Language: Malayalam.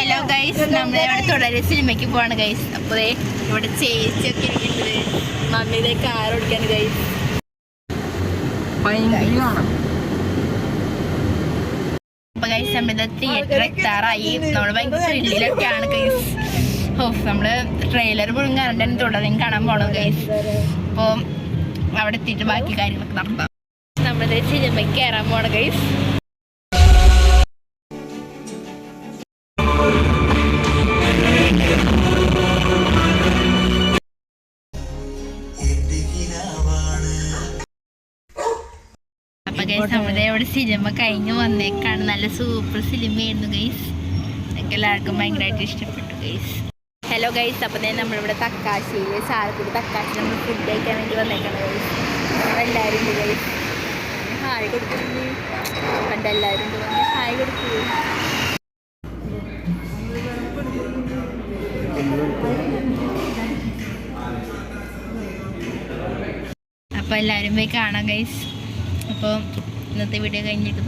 ഹലോ ഗൈസ്, നമ്മളിവിടെ തുടരെ സിനിമയ്ക്ക് പോവാണ് ഗൈസ്. അപ്പോൾ ഇവിടെ ചേച്ചിയൊക്കെ ഇരിക്കുന്നത്, മമ്മിയുടെ കാർ ഓടിക്കാണ് ഗൈസ്. അപ്പൊ ഗൈസ് നമ്മളിത് തിയേറ്റർ എത്താറായി. നമ്മൾ ഭയങ്കര ത്രില്ലിലൊക്കെയാണ് ഗൈസ്. നമ്മള് ട്രെയിലർ മുഴുവൻ കണ്ടിട്ട് തുടരെയും കാണാൻ പോണം ഗൈസ്. അപ്പോൾ അവിടെ എത്തിയിട്ട് ബാക്കി കാര്യങ്ങളൊക്കെ നടത്താം. നമ്മളിത് സിനിമയ്ക്ക് കയറാൻ പോണം ഗൈസ്. അപ്പൊ ഗൈസ് നമ്മുടെ ഇവിടെ സിനിമ കഴിഞ്ഞ് വന്നേക്കാണ്. നല്ല സൂപ്പർ സിനിമയായിരുന്നു ഗൈസ്. എനിക്ക് എല്ലാവർക്കും ഭയങ്കരമായിട്ട് ഇഷ്ടപ്പെട്ടു ഗൈസ്. ഹലോ ഗൈസ്, അപ്പം തന്നെ നമ്മളിവിടെ തക്കാശിയിൽ ചാലക്കുടി തക്കാശി നമ്മൾ ഫുഡ് കഴിക്കാൻ വേണ്ടി വന്നേക്കാണ് ഗൈസ്. നമ്മളെല്ലാവരും ഉണ്ട് ഗൈസ്. ഹായ് കൊടുക്കുന്നു കണ്ടെല്ലാവരും ഉണ്ട്. ഹായ് കൊടുക്കൂ. അപ്പോൾ എല്ലാവരും പോയി കാണാം ഗൈസ്. അപ്പോൾ ഇന്നത്തെ വീഡിയോ കഴിഞ്ഞിട്ട്